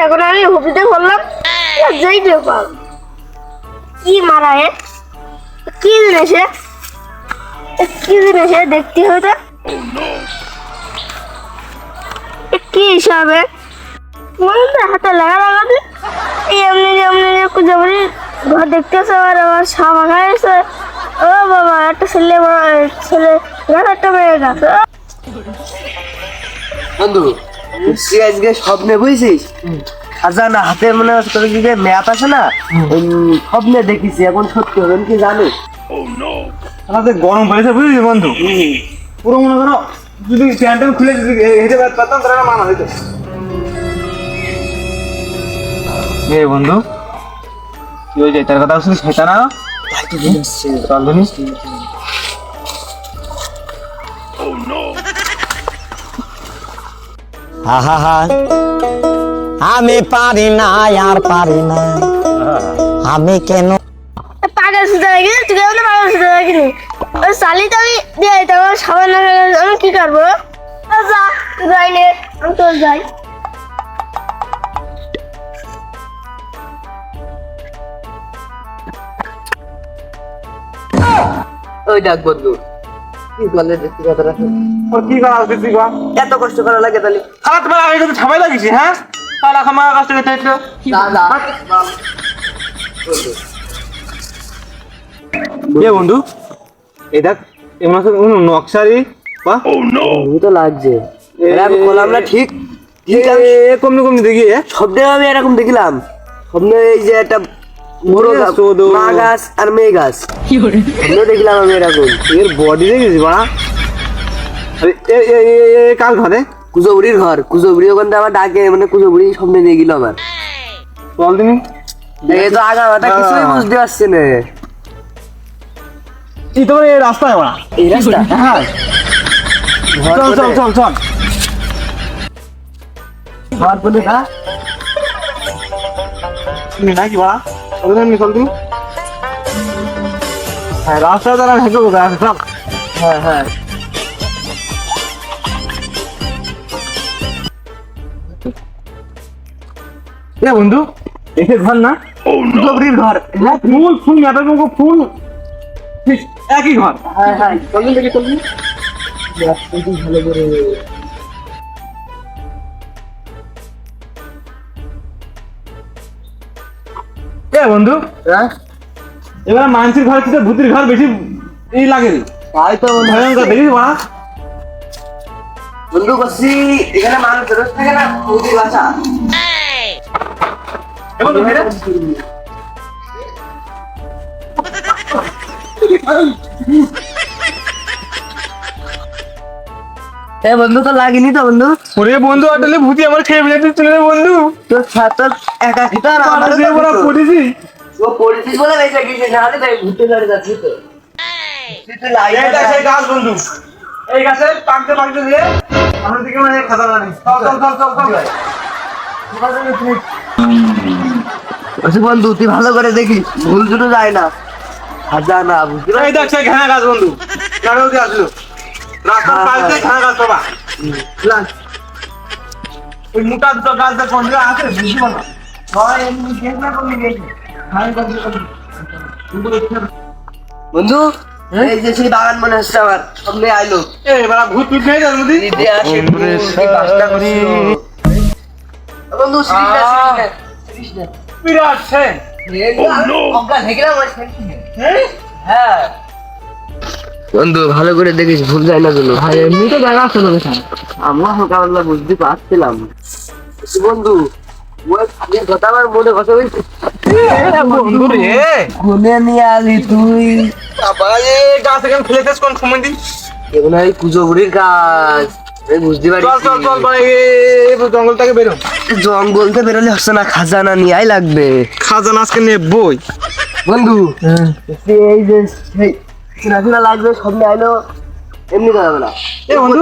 এখন আমি হবিতে বললাম যাই পাল কি মারা হে কি জিনিস দেখতে হবে কি হিসাবে হাতে লাগাতে এমনি ঘর দেখতেছে আবার সামা খাইছে ও বাবা একটা ছেলে একটা মেয়ে গাছ বন্ধু তুই আজকে স্বপ্নে বুঝছিস খাজানা হাতে মনে হচ্ছে যে ম্যাপ আছে না স্বপ্নে দেখিস এখন সত্যি হবে কি জানিস আমাদের গরম পড়েছে বুঝলি বন্ধু পুরো মনে করো যদি প্যান্ট খুলে যদি হেঁটে পারতাম তাহলে মানা হইতো বন্ধু কি হয়ে যায় তার কথা শুধু সেটা না আমি পারি না আর পারি না আমি কেন পাগল সুদা লাগে তুই কেমন পাগল সুদা লাগে ওই শালি তো আমি দিয়ে তোমার সাবান না আমি কি করবো যা যাই নে আমি তো যাই ওই দেখ বন্ধু কি বলে দেখতে কথাটা কি করা উচিত তুই কর এত কষ্ট করা লাগে তাহলে খারাপ তোমার আগে কিন্তু ছাপাই লাগিস হ্যাঁ তাহলে আমার কষ্ট করতে হইতো বন্ধু এই দেখ এমন আছে নকশারি বাহ তো লাগছে আমি বললাম না ঠিক কমনি দেখি স্বপ্নে আমি এরকম দেখলাম স্বপ্নে এই যে একটা বড় মা গাছ আর মেয়ে গাছ স্বপ্নে দেখলাম আমি এরকম এর বডি দেখেছিস বাড়া কার ঘরে কুজোবুড়ির ঘর কুজোবুড়ি ওখান থেকে আমার ডাকে মানে কুজোবুড়ি স্বপ্নে নিয়ে গেল আমার বল তুমি দেখে তো আগা মাথা কিছুই বুঝতে পারছি না এই তোমার এই রাস্তায় বাড়া এই রাস্তা হ্যাঁ চল ঘর বলে না তুমি নাকি বাড়া ওদের এমনি চল তুমি হ্যাঁ রাস্তায় তারা হেঁটে কোথায় আছে চল হ্যাঁ বন্ধু এসে ঘর না কুজোবুড়ির ঘর ফুল ফুল একই ঘর হ্যাঁ চলুন দেখি চলুন ভালো করে বন্ধু হ্যাঁ এবার মানুষের ঘর থেকে ভূতের ঘর বেশি এই লাগে তাই তো ভয়ঙ্কর দেখিস বাড়া বন্ধু করছি এখানে মানুষ রোজ থাকে না ওদের বাসা বন্ধু তো লাগেনি তো বন্ধু ওরে বন্ধু আটলে ভূতি আমার খেয়ে ফেলে চলে রে বন্ধু তোর ছাত্র একা খিতা না পড়েছি ও পড়েছিস বলে বেঁচে গেছিস নাহলে তাই ভূতে ধরে যাচ্ছি তো তুই তো লাগে সেই গাছ বন্ধু এই গাছে পাকতে দিয়ে আমার দিকে মানে খাতা জানি চল বন্ধু তুই ভালো করে দেখিস ভুল দুটো যায় না হাজা না বুঝলি এই দেখ সেই ঘানা গাছ বন্ধু নাড়াও দিয়ে আসলো রাস্তার পাশে ঘানা গাছ বাবা ওই মোটা দুটো গাছ দেখ কোন জায়গায় আছে বুঝি না বন্ধু এই যে সেই বাগান মনে হচ্ছে আমার সামনে আইলো এবার ভূত ভূত নেই তার মধ্যে বন্ধু বিরাট সে বন্ধু ভালো করে দেখিস ভুল যায় না বলো ভাই এমনি তো জায়গা আছে না আমরা হালকা পাতলা বুঝতে পারছিলাম বন্ধু কথা আমার মনে কথা বলছি বন্ধু রে মনে নিয়ে আলি তুই বাবা এ গাছ এখানে ফেলেছিস কোন সময় দিন এগুলো এই কুজোবুড়ির গাছ আমি বুঝতে পারি চল জঙ্গল থেকে বেরো জঙ্গলতে বেরোলে হচ্ছে না খাজানা নিয়েই লাগবে খাজানা আজকে নেবই বন্ধু এই যে চিনাচিনা লাগবে সামনে আইলো এমনি করা যাবে না বন্ধু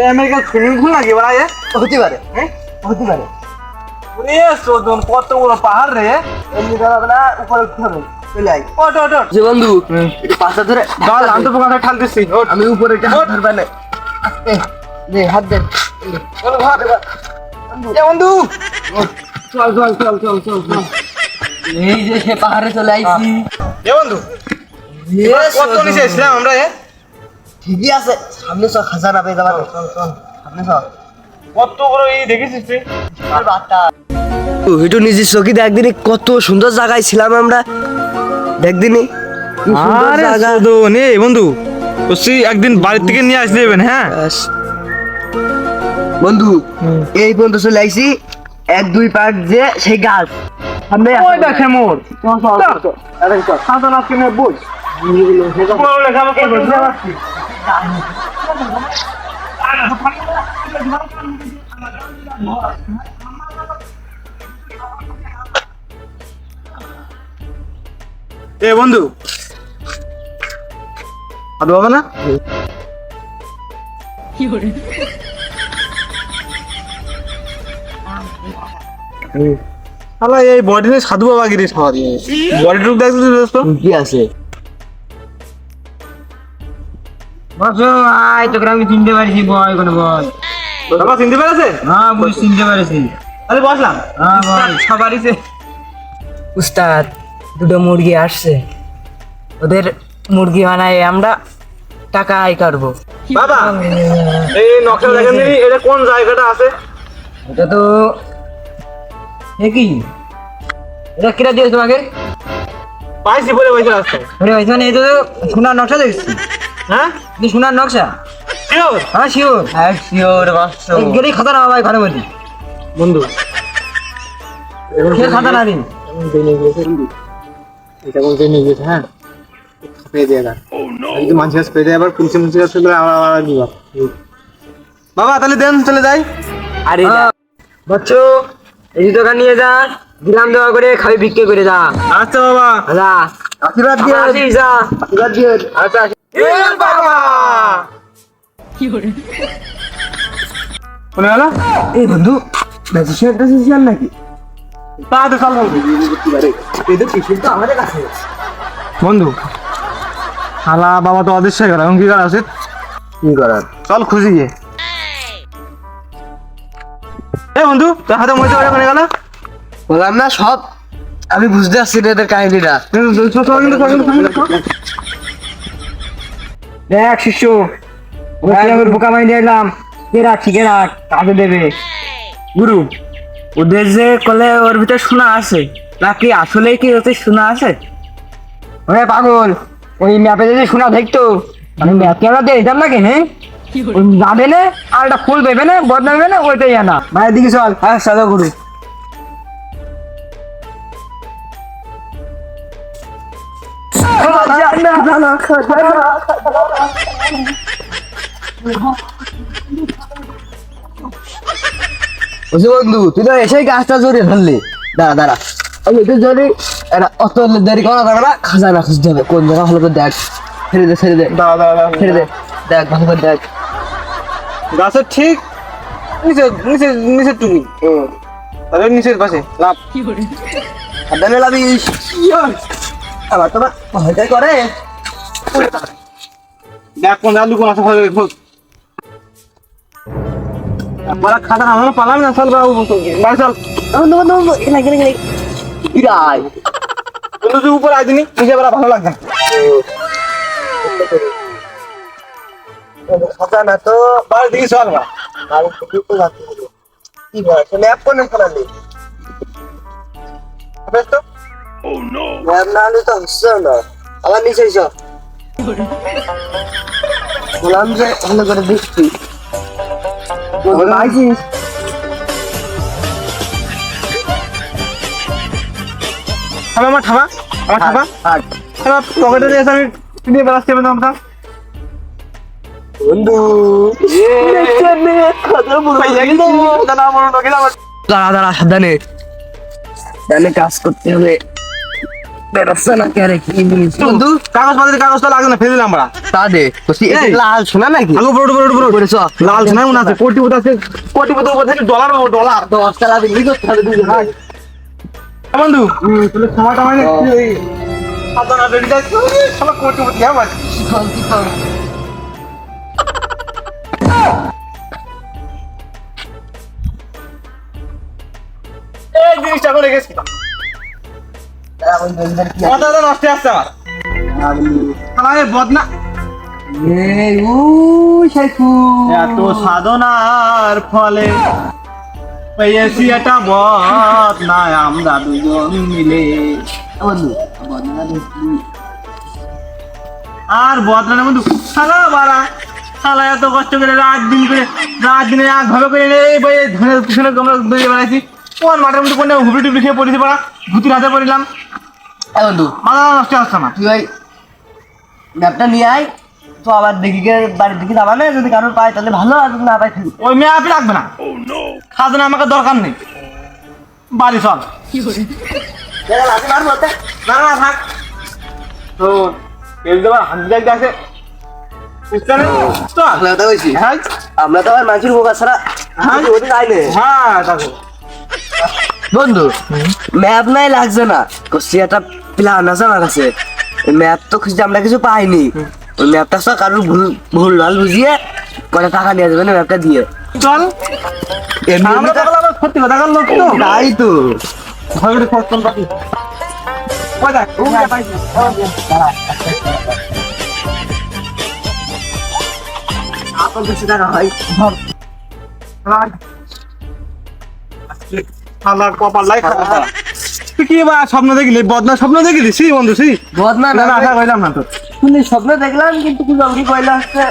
আমেরিকার সুইমিং পুল নাকি বলা হতে পারে হ্যাঁ হতে পারে ওরে সোদন কত বড় পাহাড় রে এমনি করা যাবে না উপরে উঠতে হবে চলে আই ওট যে বন্ধু একটু পাশা ধরে গাল আনতে পোকাটা ঠালতেছি আমি উপরে হাত ধরবে না দে হাত দে চলো ঘর এবার। এ বন্ধু চল চল চল চল চল চল এই যে সে পাহাড়ে চলে আইছি এ বন্ধু কত নিচে এসেছিলাম আমরা ঠিকই আছে সামনে সব খাজানা পেয়ে যাবার চল চল সামনে সব কত বড় এই দেখেছিস তুই একটু নিজের চোখে দেখদিনি কত সুন্দর জায়গায় ছিলাম আমরা দেখদিনি কি সুন্দর আরে জায়গা। শুধু নে বন্ধু তুই একদিন বাড়ি থেকে নিয়ে আসতে যাবেন হ্যাঁ ব্যাস। বন্ধু এই পর্যন্ত চলে আইছি 1-2 পার্ট যে সেই গাছ সামনে ওই দেখে মোর সাধন আজকে নে বল লেখা আমাকে বলতে পারছি এ বন্ধু আদু হবে না শালা এই বডি নিয়ে সাধু বাবা গিরি সবার বডি টুক দেখছিস দোস্ত কি আছে বসো আয় তোকে আমি চিনতে পারছি বয় কোনো বল বাবা চিনতে পেরেছে হ্যাঁ বুঝ চিনতে পারছি আরে বসলাম হ্যাঁ বল সবারই সে উস্তাদ দুটো মুরগি আসছে ওদের মুরগি বানাই আমরা টাকা আয় করবো বাবা এই নকশা দেখেন দিদি এটা কোন জায়গাটা আছে এটা তো কি এটা কিরা দিয়েছে তোমাকে পাইছি বলে বসে আসছে আরে ভাই মানে এটা তো সোনার নকশা দেখছি হ্যাঁ এটা সোনার নকশা শিওর হ্যাঁ শিওর শিওর বাচ্চা গেলেই খাতা না ভাই ঘরে বলি বন্ধু সে খাতা না দিন এটা কোন জেনে গেছে হ্যাঁ পেয়ে দিয়ে না যদি মানুষের কাছে পেয়ে দেয় আবার পুলিশ মুন্সির কাছে চলে আবার নিবা বাবা তাহলে দেন চলে যাই আরে বাচ্চো এই দোকান নিয়ে যা দিলাম দেওয়া করে খাবি বিক্রি করে যা আচ্ছা বাবা যা আশীর্বাদ দিয়ে আসিস যা আশীর্বাদ দিয়ে আচ্ছা এ বাবা শুনে গেল এই বন্ধু ম্যাজিশিয়ান টেজিশিয়ান নাকি তাড়াতাড়ি চল বন্ধু এদের টিফিন তো আমাদের কাছে বন্ধু শালা বাবা তো অদৃশ্য হয়ে গেল এখন কি করা উচিত কি করার চল খুঁজি গিয়ে এ বন্ধু তোর হাতে মজা করে গেল বললাম না সব আমি বুঝতে পারছি না এদের কাহিনীটা দেখ শিষ্য আমি বোকা মাইনে এলাম কে রাখছি কে রাখ কাকে দেবে গুরু ওদের যে কলে ওর ভিতরে শোনা আছে নাকি আসলেই কি ওতে শোনা আছে ওরে পাগল ওই ম্যাপে যদি শোনা দেখতো আমি ম্যাপকে আমরা দিয়ে দিতাম নাকি হ্যাঁ ওই যাবে না আর একটা ফুল পেবে না বদনাবে না ওইটাই আনা ভাইয়ের দিকে চল হ্যাঁ সাদা গুরু বলছি বন্ধু তুই তো এসেই গাছটা জড়িয়ে ধরলি দাঁড়া দাঁড়া আমি একটু জড়ি এটা অত দেরি করা যাবে না খাজানা খুঁজতে হবে কোন জায়গা ভালো করে দেখ ছেড়ে দে ছেড়ে দে ছেড়ে দে দেখ ভালো করে দেখ গাছের ঠিক নিচে নিচে নিচের টুকি তাহলে নিচের পাশে লাভ আর দেনে লাভিস আবার তোমার ভয়টাই করে দেখ কোন জায়গা লুকোন আছে ভালো খোঁজ বড় খাতা আমরা পালাম না চল বাবু বাড়ি চল বন্ধু বন্ধু বন্ধু এখানে এখানে এখানে ইরাই বন্ধু তুই উপরে আয় দিনি নিচে বেলা ভালো লাগবে খাজানা তো বাড়ির দিকে চল বা বাড়ি থেকে তো যাচ্ছে কি বল তো ল্যাব কোনে ফেলালি বেশ তো ল্যাব না হলে তো হচ্ছে না আবার নিচে এসো বললাম যে ভালো করে দেখছি পাইছিস আমার ঠাবা আর আমার পকেটে দিয়ে আমি কিনে বেড়াচ্ছি আমি তোমার বন্ধু দাঁড়া দাঁড়া সাবধানে সাবধানে কাজ করতে হবে বেরোচ্ছে না কে রে কি বলিস বন্ধু কাগজ তো লাগবে না ফেলে দিলাম আমরা তা দে বলছি এটা এই। লাল সোনা নাকি আগে বড় করে চ লাল সোনা মনে আছে কোটিপতি আছে কোটিপতি উপর থেকে ডলার পাবো ডলার 10 টাকা বিক্রি করতে হবে দুজন ভাই বন্ধু তাহলে খাওয়াটা মানে সাবধান রেডি থাকতে সবাই কোটিপতি হ্যাঁ ভাই 30 টাকা করে গেছি কথা তো নষ্ট আসছে আমার শালা বদনা এই ও শাইখু এত সাধনার ফলে পেয়েছি একটা বদনা আমরা দুজন মিলে বন্ধু বদনা দেখি আর বদনার বন্ধু শালা বাড়া শালা এত কষ্ট করে রাত দিনে এক ভাবে করে এই বই ধানের পিছনে আমরা বেরিয়ে বেড়াইছি কোন মাঠের মধ্যে কোন হুবড়ি টুবড়ি খেয়ে পড়েছি পড়া ভূতির হাতে পড়িলাম বন্ধু মাথা নষ্ট আসছে না তুই ওই ম্যাপটা নিয়ে আয় তো আবার দেখি বাড়ির দিকে যাবা না যদি কারোর পাই তাহলে ভালো আর যদি না পাই থাকি ওই মেয়ে আপনি রাখবে না খাজনা আমাকে দরকার নেই বাড়ি চল না না থাক তো তেল দেবার হাত দেখতে আছে বুঝতে নেই চল আমরা তো বলছি হ্যাঁ আমরা তো আর মানুষের বোকা ছাড়া ওদিকে আইনে হ্যাঁ দেখো বন্ধু ম্যাপ নাই লাগছে না কষ্ট একটা প্ল্যান আছে আমার কাছে ম্যাপ তো খুঁজতে আমরা কিছু পাইনি ওই ম্যাপটা সব কারোর ভুল ভাল বুঝিয়ে কটা টাকা নিয়ে যাবে না ম্যাপটা দিয়ে চল এমনি আমরা তো আবার সত্যি কথা লোক তো তাই তো ভয় করে ফোন পাতি ওই দেখ আপনার কাছে টাকা হয় শালার কপাল লাই খারাপ তুই কি বা স্বপ্ন দেখলি বদনা স্বপ্ন দেখলি সি বন্ধু সি বদনা না না আশা কইলাম না তো স্বপ্ন দেখলাম কিন্তু কি কইলা হচ্ছে